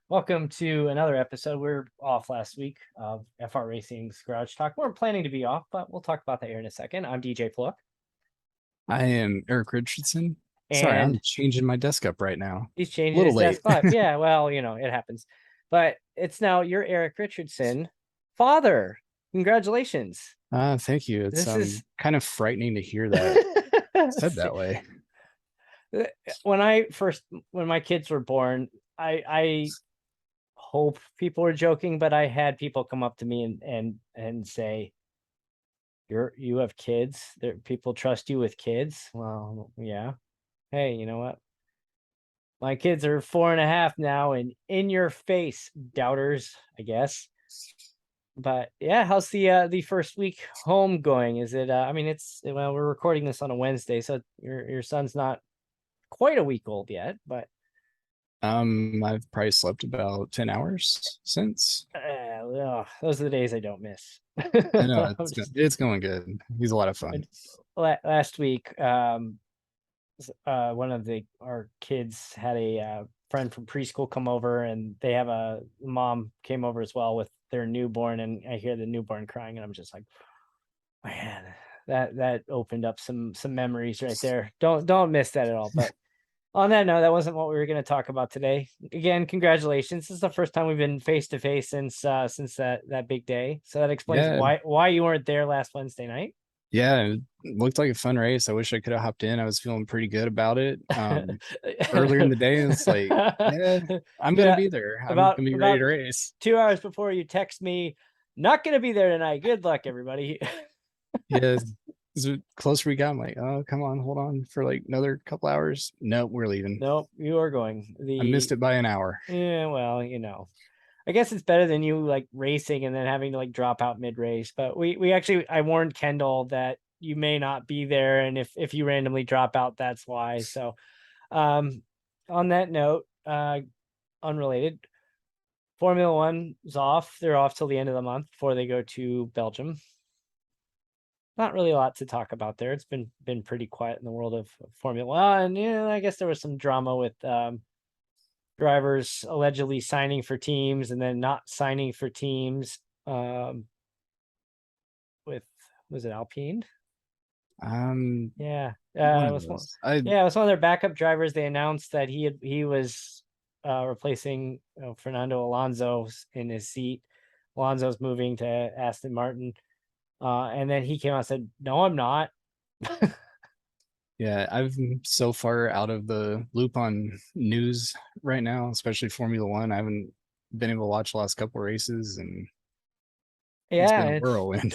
Welcome to another episode. We're off last week of FR Racing's Garage Talk. We're planning to be off, but we'll talk about that here in a second. I'm DJ Flook, I am Eric Richardson. Sorry, and I'm changing my desk up right now. he's A changing little his late. desk live. Yeah, well, it happens. But it's now your Erik Richardson, father. Congratulations. Thank you. It's This is kind of frightening to hear that said that way. when my kids were born, I hope people were joking, but I had people come up to me and say, you have kids. People trust you with kids. Well, yeah. Hey, you know what? My kids are 4.5 now, and in your face, doubters, I guess. But yeah, how's the first week home going? Is it? I mean, well, we're recording this on a Wednesday, so your son's not quite a week old yet, but I've probably slept about 10 hours since. those are the days I don't miss. I know I'm just, it's going good. He's a lot of fun. last week, one of our kids had a friend from preschool come over, and they have a mom came over as well with their newborn, and I hear the newborn crying, and I'm just like, man, that opened up some memories right there. Don't miss that at all. But on that note, that wasn't what we were going to talk about today. Again, congratulations. This is the first time we've been face to face since that big day. So that explains Yeah, why you weren't there last Wednesday night. yeah, it looked like a fun race. I wish I could have hopped in. I was feeling pretty good about it. Earlier in the day, it's like, yeah, I'm gonna Yeah, be there. I'm about gonna be ready about to race. 2 hours before you text me, not going to be there tonight. Good luck, everybody. Yeah, the closer we got, I'm like, oh, come on, hold on for like another couple hours. Nope, we're leaving. Nope, you are going. I missed it by an hour. Yeah, well, I guess it's better than you like racing and then having to like drop out mid race. But we actually, I warned Kendall that you may not be there, and if you randomly drop out, that's why. So, um, on that note, unrelated, Formula One is off. They're off till the end of the month before they go to Belgium. Not really a lot to talk about there. It's been pretty quiet in the world of Formula One. And yeah, I guess there was some drama with drivers allegedly signing for teams and then not signing for teams. With Was it Alpine? Yeah, One it of was those. I yeah, it was one of their backup drivers. They announced that he was replacing Fernando Alonso in his seat. Alonso's moving to Aston Martin. And then he came out and said, "No, I'm not." Yeah, I'm so far out of the loop on news right now, especially Formula One. I haven't been able to watch the last couple races, and it's Yeah, been a whirlwind.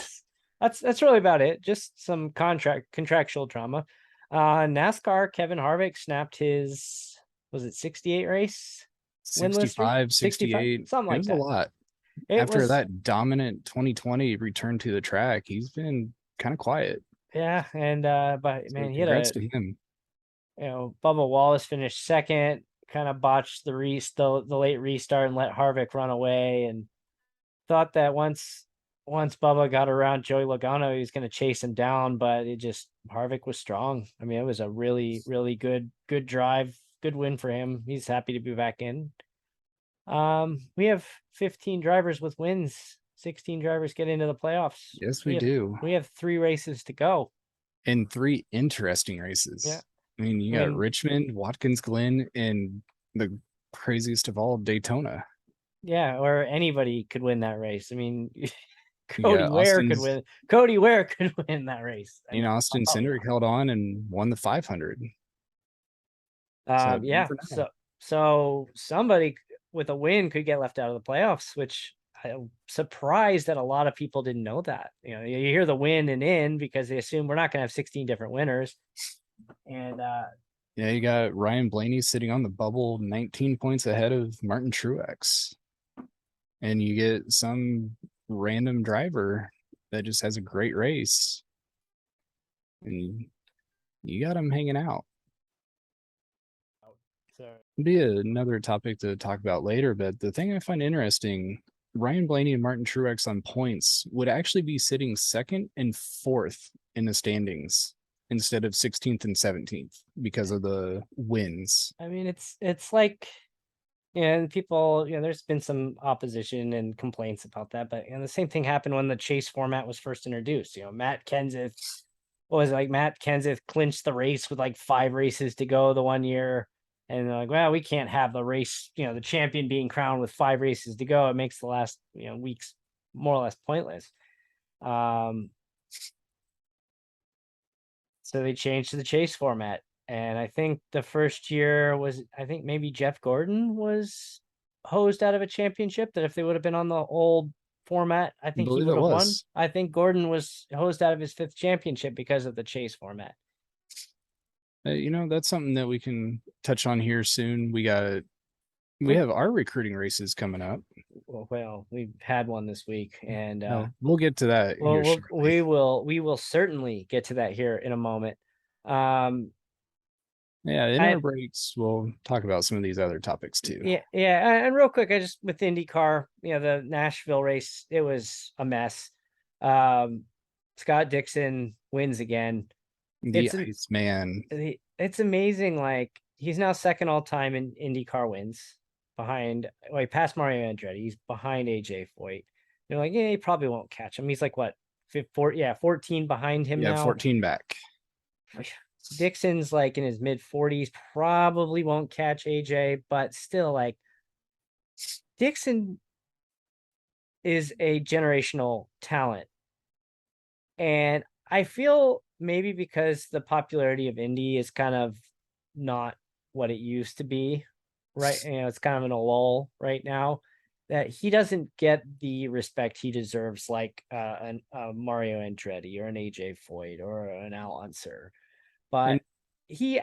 that's really about it. Just some contractual drama. NASCAR, Kevin Harvick snapped his, was it 68 race winless streak? 65, 65, 68. something It like was a that. lot. It After was, that dominant 2020 return to the track, he's been kind of quiet. yeah, and but So man, he had congrats to him. Bubba Wallace finished second, kind of botched the late restart and let Harvick run away, and thought that once Bubba got around Joey Logano, he was going to chase him down, but it just Harvick was strong. I mean, it was a really, really good drive, good win for him. He's happy to be back in. We have 15 drivers with wins. 16 drivers get into the playoffs. Yes, We we have do. we have 3 races to go. And three interesting Yeah, races. I mean, you I got mean, Richmond, Watkins Glen, and the craziest of all, Daytona. yeah, or anybody could win that race. I mean, You got Cody Ware could win that race. I mean, Austin oh yeah. Cindric held on and won the 500. So you Yeah. never know. So somebody with a win could get left out of the playoffs, which I'm surprised that a lot of people didn't know that. You hear the win and in because they assume we're not going to have 16 different winners. And Yeah, you got Ryan Blaney sitting on the bubble, 19 points ahead of Martin Truex. And you get some random driver that just has a great race. And you got him hanging out. so Be another topic to talk about later, but the thing I find interesting, Ryan Blaney and Martin Truex on points would actually be sitting second and fourth in the standings instead of 16th and 17th because of the wins. I mean, it's like And people, there's been some opposition and complaints about that, but the same thing happened when the chase format was first introduced. Matt Kenseth, what was it, like Matt Kenseth clinched the race with like 5 races to go the one year. And they're like, well, we can't have the race, the champion being crowned with 5 races to go. It makes the last, weeks more or less pointless. So they changed to the chase format. And I think the first year was, I think maybe Jeff Gordon was hosed out of a championship, that if they would have been on the old format, I I think he believe would it have won. was. I think Gordon was hosed out of his 5th championship because of the chase format. That's something that we can touch on here soon. We have our recruiting races coming up. Well, we've had one this week, and We'll get to that here shortly. we will certainly get to that here in a moment. Yeah, in I our breaks, we'll talk about some of these other topics too. Yeah, and real quick, I just with IndyCar, the Nashville race, it was a mess. Scott Dixon wins again. The Iceman. It's amazing. Like, he's now second all time in IndyCar wins behind. Well, he passed Mario Andretti. He's behind AJ Foyt. You're like, yeah, he probably won't catch him. He's like what, 14 behind him now. 14 back. Dixon's like in his mid 40s, probably won't catch AJ, but still, like, Dixon is a generational talent. And I feel maybe because the popularity of Indy is kind of not what it used to be, right? It's kind of in a lull right now, that he doesn't get the respect he deserves, like a Mario Andretti or an AJ Foyt or an Al Unser. But And he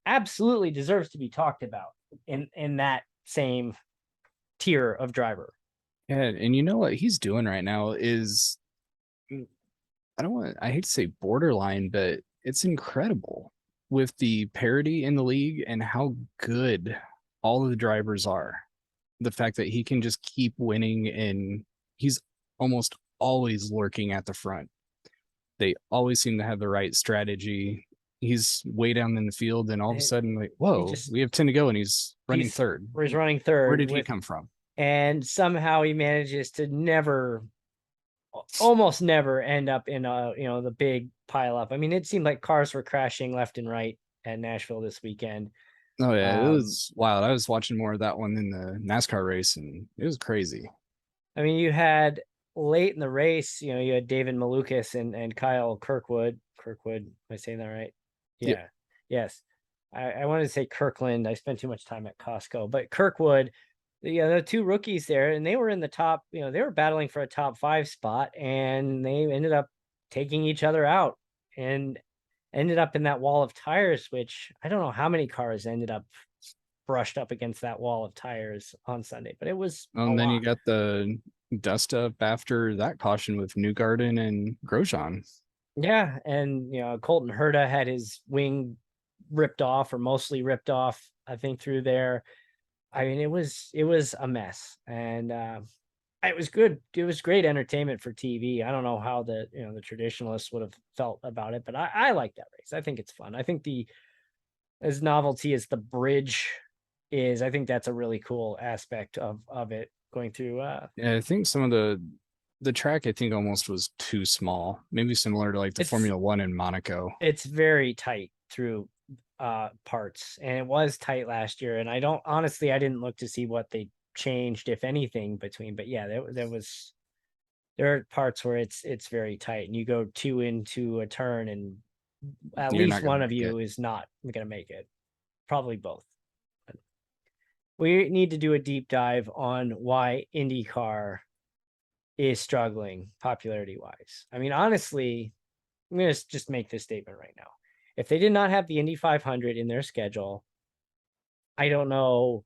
absolutely deserves to be talked about in that same tier of driver. yeah, and you know what he's doing right now is, I hate to say borderline, but it's incredible with the parity in the league and how good all of the drivers are. The fact that he can just keep winning, and he's almost always lurking at the front. They always seem to have the right strategy. He's way down in the field, and all of a sudden, like, whoa, we have 10 to go, and he's running third. He's running third. Where did he come from? And somehow he manages to almost never end up in the big pile up. I mean, it seemed like cars were crashing left and right at Nashville this weekend. Oh yeah, it was wild. I was watching more of that one than the NASCAR race, and it was crazy. I mean, you had late in the race, you had David Malukas and Kyle Kirkwood. Am I saying that right? Yeah. Yep. Yes. I wanted to say Kirkland. I spent too much time at Costco, but Kirkwood, the 2 rookies there, and they were in the top, they were battling for a top 5 spot, and they ended up taking each other out and ended up in that wall of tires, which I don't know how many cars ended up brushed up against that wall of tires on Sunday, but it was And then you got the dust up after that caution with Newgarden and Grosjean. Yeah, and Colton Herta had his wing ripped off, or mostly ripped off, I think, through there. I mean, it was a mess, and it was good. It was great entertainment for TV. I don't know how the the traditionalists would have felt about it, but I like that race. I think it's fun. I think as novelty as the bridge is, I think that's a really cool aspect of it going through. Yeah, I think some of the track, I think, almost was too small. Maybe similar to like the Formula One in Monaco. It's very tight through parts, and it was tight last year. And I didn't look to see what they changed, if anything, between. But yeah, there are parts where it's very tight, and you go 2 into a turn, and at least one of you is not going to make it. Probably both. We need to do a deep dive on why IndyCar is struggling popularity wise. I mean, honestly, I'm going to just make this statement right now. If they did not have the Indy 500 in their schedule, I don't know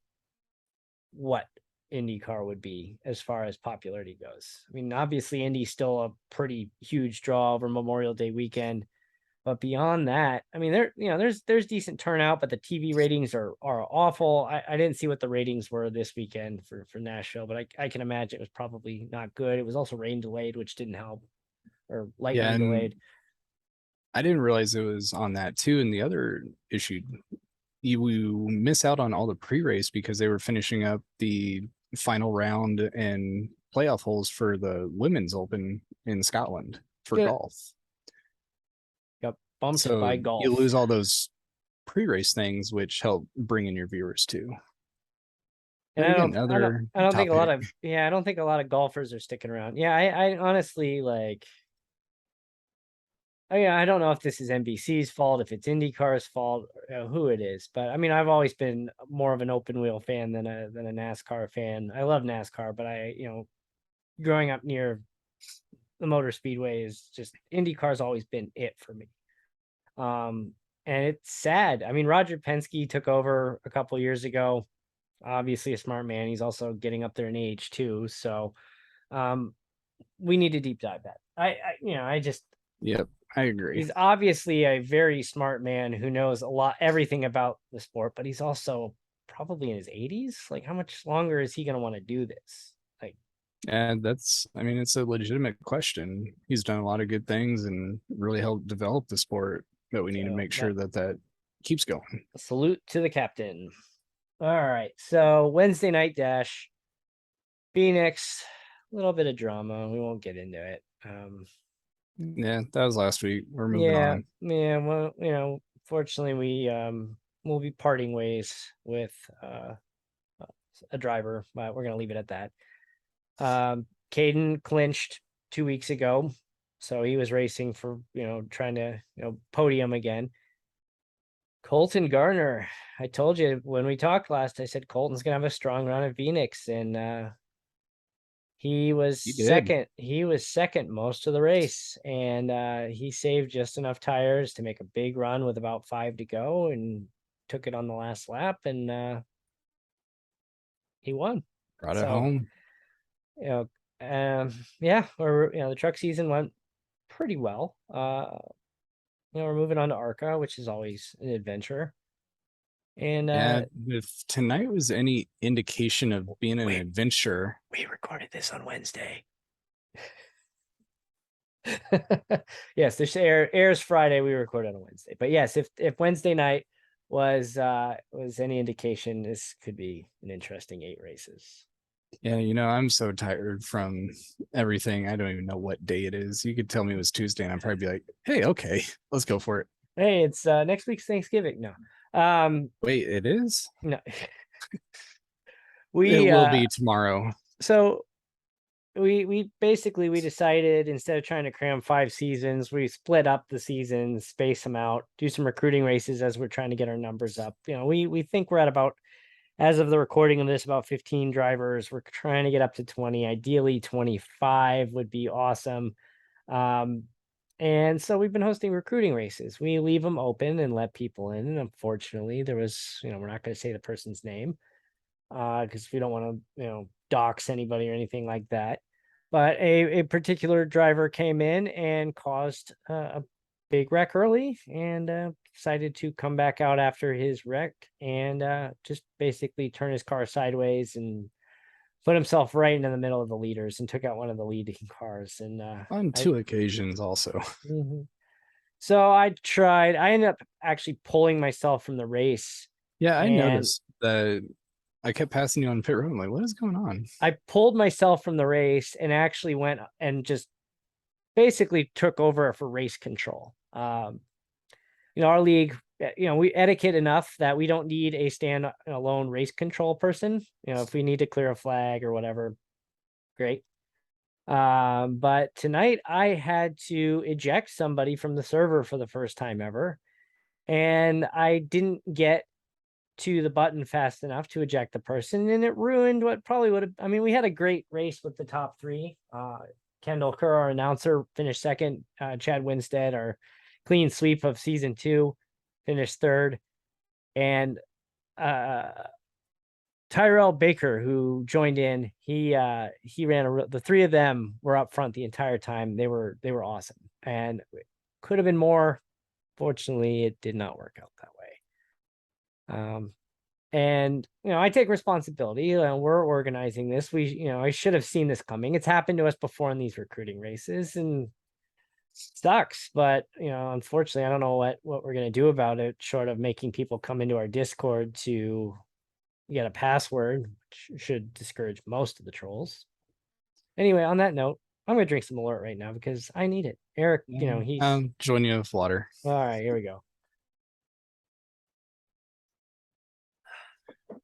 what IndyCar would be as far as popularity goes. I mean, obviously Indy's still a pretty huge draw over Memorial Day weekend, but beyond that, I mean, there's decent turnout, but the TV ratings are awful. I didn't see what the ratings were this weekend for Nashville, but I can imagine it was probably not good. It was also rain delayed, which didn't help, or lightning delayed. I didn't realize it was on that too. And the other issue you miss out on all the pre-race because they were finishing up the final round and playoff holes for the women's open in Scotland for Good. golf. Got bumped So by you golf. lose all those pre-race things, which help bring in your viewers too. And Then again, another I don't think top a lot pick. of, yeah, I don't think a lot of golfers are sticking around. Yeah, I honestly like, I don't know if this is NBC's fault, if it's IndyCar's fault, who it is. But I mean, I've always been more of an open wheel fan than a NASCAR fan. I love NASCAR, but growing up near the motor speedway is just IndyCar's always been it for me. And it's sad. I mean, Roger Penske took over a couple years ago. Obviously a smart man. He's also getting up there in age too. So we need to deep dive that. I just Yep, I agree. he's obviously a very smart man who knows everything about the sport, but he's also probably in his 80s. Like, how much longer is he going to want to do this? Like, And I mean, it's a legitimate question. He's done a lot of good things and really helped develop the sport, but we need to so make sure that that keeps going. salute to the captain. All right. So Wednesday night dash, Phoenix, a little bit of drama. We won't get into it. Yeah, that was last week. We're moving Yeah, on. yeah. Well, fortunately, we'll be parting ways with a driver, but we're gonna leave it at that. Caden clinched 2 weeks ago, so he was racing for trying to podium again. Colton Garner, I told you when we talked last, I said Colton's gonna have a strong run at Phoenix, and he was You did. second. He was second most of the race, and he saved just enough tires to make a big run with about 5 to go, and took it on the last lap, and he won. Brought it So, home. you know, yeah, or the truck season went pretty well. We're moving on to ARCA, which is always an adventure. And Yeah, if tonight was any indication of being an wait, adventure, we recorded this on Wednesday. Yes, this airs Friday. We recorded on Wednesday. But yes, if Wednesday night was any indication, this could be an interesting 8 races. yeah, I'm so tired from everything. I don't even know what day it is. You could tell me it was Tuesday, and I'd probably be like, "Hey, okay, let's go for it." Hey, it's next week's Thanksgiving. No. Wait, it is? No. It we will be tomorrow. so we basically we decided, instead of trying to cram 5 seasons, we split up the seasons, space them out, do some recruiting races as we're trying to get our numbers up. We think we're at about, as of the recording of this, about 15 drivers. We're trying to get up to 20. Ideally 25 would be awesome. And so we've been hosting recruiting races. We leave them open and let people in. And unfortunately, there was, we're not going to say the person's name because we don't want to, dox anybody or anything like that. But a particular driver came in and caused a big wreck early, and decided to come back out after his wreck and just basically turn his car sideways and put himself right in the middle of the leaders and took out one of the leading cars. And On I 2 occasions, also. Mhm. So I ended up actually pulling myself from the race, Yeah, I and noticed that I kept passing you on pit road. I'm like, what is going on? I pulled myself from the race and actually went and just basically took over for race control. Our league, we etiquette enough that we don't need a stand alone race control person. If we need to clear a flag or whatever, great. But tonight I had to eject somebody from the server for the first time ever, and I didn't get to the button fast enough to eject the person, and it ruined what probably would have. I mean, we had a great race with the top 3. Kendall Kerr, our announcer, finished second. Chad Winstead, our clean sweep of season 2, finished third, and Tyrell Baker, who joined in, he ran the 3 of them were up front the entire time. They were awesome, and could have been more. Fortunately, it did not work out that way. And I take responsibility. We're organizing this. I should have seen this coming. It's happened to us before in these recruiting races, and sucks, but unfortunately, I don't know what we're gonna do about it, short of making people come into our Discord to get a password, which should discourage most of the trolls. Anyway, on that note, I'm gonna drink some alert right now because I need it. Erik, he's Join you with water. all right. Here we go.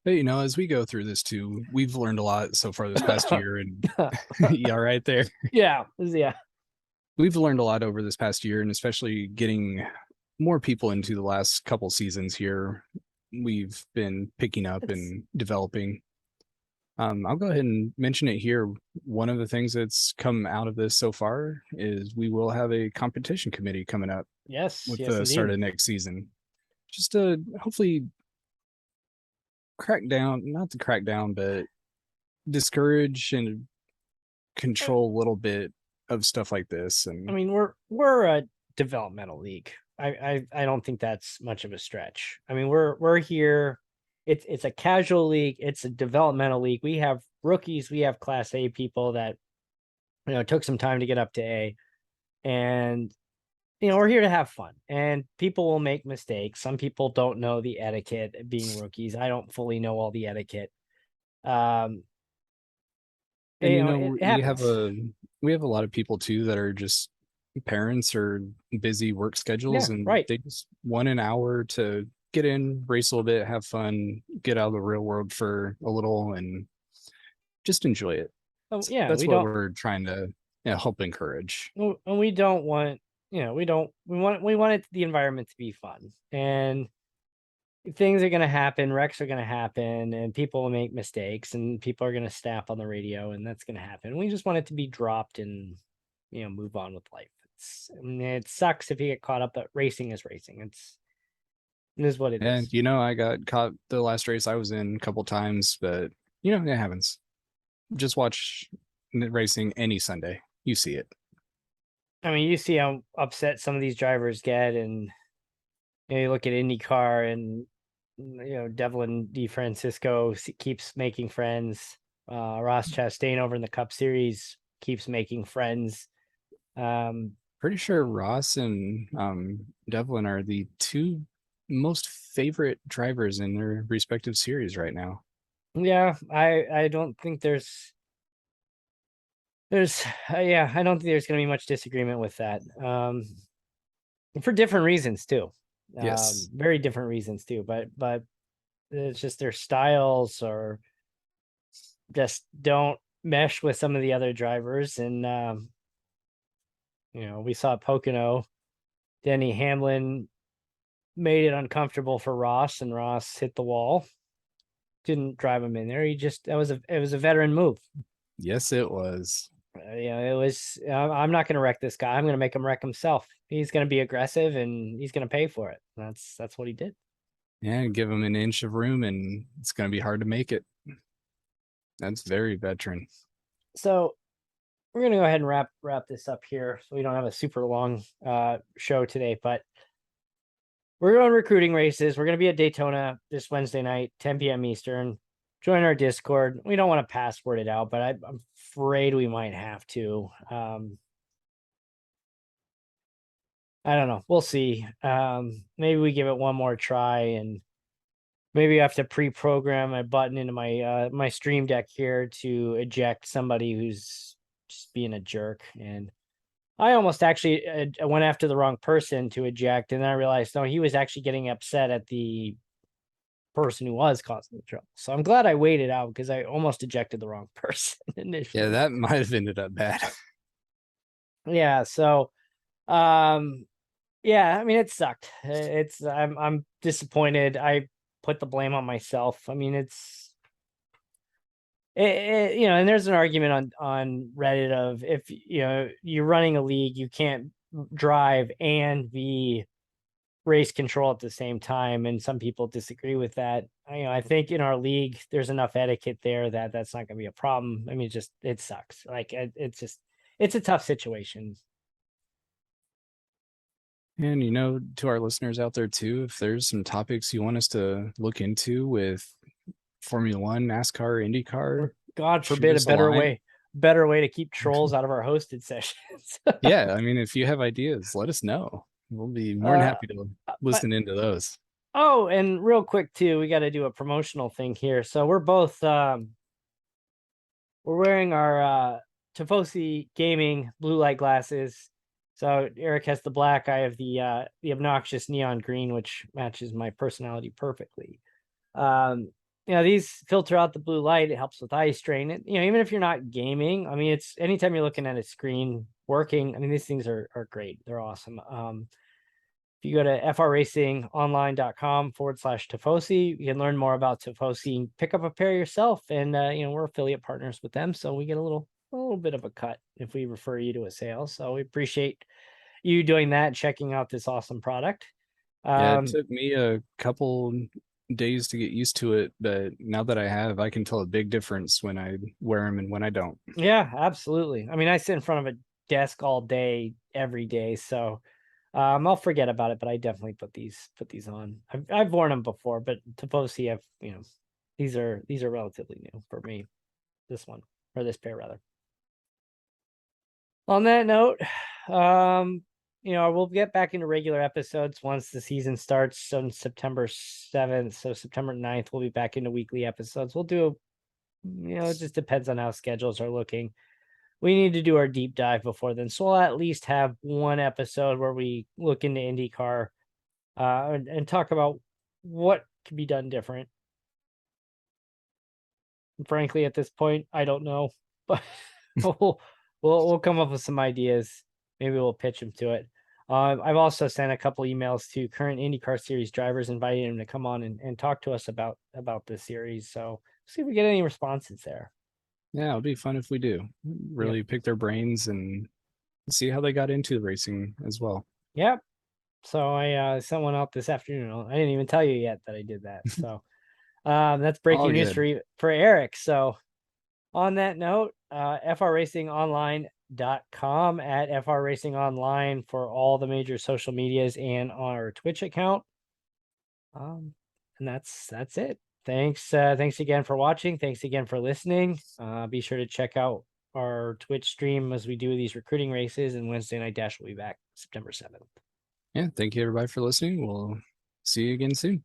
But as we go through this too, we've learned a lot so far this past year, and yeah, right there. Yeah. We've learned a lot over this past year, and especially getting more people into the last couple seasons here. We've been picking up and developing. I'll go ahead and mention it here. One of the things that's come out of this so far is we will have a competition committee coming up Yes. with Yes, the indeed. start of next season. Just to hopefully not to crack down, but discourage and control a little bit of stuff like this. And I mean, we're a developmental league. I don't think that's much of a stretch. I mean, we're here. It's a casual league. It's a developmental league. We have rookies. We have Class A people that took some time to get up to A, and we're here to have fun. And people will make mistakes. Some people don't know the etiquette being rookies. I don't fully know all the etiquette. And It we have a lot of people too that are just parents or busy work schedules, Yeah, and right. they just want an hour to get in, race a little bit, have fun, get out of the real world for a little, and just enjoy it. Yeah, That's what we're trying to help encourage. And we don't want we want the environment to be fun, and things are going to happen, wrecks are going to happen, and people will make mistakes, and people are going to snap on the radio, and that's going to happen. We just want it to be dropped and move on with life. It sucks if you get caught up, but racing is racing. It is what it is. And I got caught the last race I was in a couple times, but it happens. Just watch racing any Sunday. You see it. I mean, you see how upset some of these drivers get, and you look at IndyCar, and Devlin DeFrancisco keeps making friends. Ross Chastain over in the Cup Series keeps making friends. Pretty sure Ross and Devlin are the two most favorite drivers in their respective series right now. Yeah, I don't think there's I don't think there's going to be much disagreement with that. For different reasons too. Yes. Very different reasons too, but it's just their styles or just don't mesh with some of the other drivers. And we saw at Pocono, Denny Hamlin made it uncomfortable for Ross, and Ross hit the wall. Didn't drive him in there. It was a veteran move. Yes, it was. It was. I'm not going to wreck this guy. I'm going to make him wreck himself. He's going to be aggressive, and he's going to pay for it. That's what he did. Yeah, give him an inch of room, and it's going to be hard to make it. That's very veteran. So we're going to go ahead and wrap this up here, so we don't have a super long show today. But we're going recruiting races. We're going to be at Daytona this Wednesday night, 10 p.m. Eastern. Join our Discord. We don't want to password it out, but I'm afraid we might have to. I don't know. We'll see. Maybe we give it one more try, and maybe I have to pre-program a button into my my stream deck here to eject somebody who's just being a jerk. And I almost actually went after the wrong person to eject, and then I realized, no, he was actually getting upset at the person who was causing the trouble. So I'm glad I waited out, because I almost ejected the wrong person initially. Yeah, that might have ended up bad. Yeah, so yeah, I mean, it sucked. I'm disappointed. I put the blame on myself. I mean, and there's an argument on Reddit of, if you're running a league, you can't drive and be race control at the same time, and some people disagree with that. I think in our league there's enough etiquette there that that's not going to be a problem. I mean, it sucks. Like, it's a tough situation. And to our listeners out there too, if there's some topics you want us to look into with Formula One, NASCAR, IndyCar, God forbid a better way better way to keep trolls out of our hosted sessions. Yeah, I mean, if you have ideas, let us know. We'll be more than uh, happy to but listen into those. oh, and real quick too, we got to do a promotional thing here. So we're both we're wearing our Tifosi gaming blue light glasses. So Erik has the black, I have the obnoxious neon green, which matches my personality perfectly. These filter out the blue light. It helps with eye strain. Even if you're not gaming, I mean, it's anytime you're looking at a screen working. I mean, these things are great. They're awesome. If you go to frracing.online.com/Tifosi, you can learn more about Tifosi, pick up a pair yourself. And, we're affiliate partners with them. So we get a little bit of a cut if we refer you to a sale. So we appreciate you doing that and checking out this awesome product. Yeah, it took me a couple days to get used to it, but now that I have, I can tell a big difference when I wear them and when I don't. Yeah, absolutely. I mean, I sit in front of a desk all day, every day. So I'll forget about it, but I definitely put these on. I've worn them before, but Tifosi, these are relatively new for me. This one, or this pair rather. On that note, we'll get back into regular episodes once the season starts on September 7th. So September 9th, we'll be back into weekly episodes. We'll do it just depends on how schedules are looking. We need to do our deep dive before then. So we'll at least have one episode where we look into IndyCar and talk about what could be done different. Frankly, at this point, I don't know, but we'll come up with some ideas. Maybe we'll pitch them to it. I've also sent a couple emails to current IndyCar series drivers, inviting them to come on and talk to us about this series. So see if we get any responses there. Yeah, it'll be fun if we do. Really pick their brains and see how they got into racing as well. Yep. So I sent one out this afternoon. I didn't even tell you yet that I did that. So that's breaking news for Erik. So on that note, frracingonline.com at frracingonline for all the major social medias and on our Twitch account. And that's it. Thanks again for watching. Thanks again for listening. Be sure to check out our Twitch stream as we do these recruiting races, and Wednesday Night Dash will be back September 7th. Yeah, thank you everybody for listening. We'll see you again soon.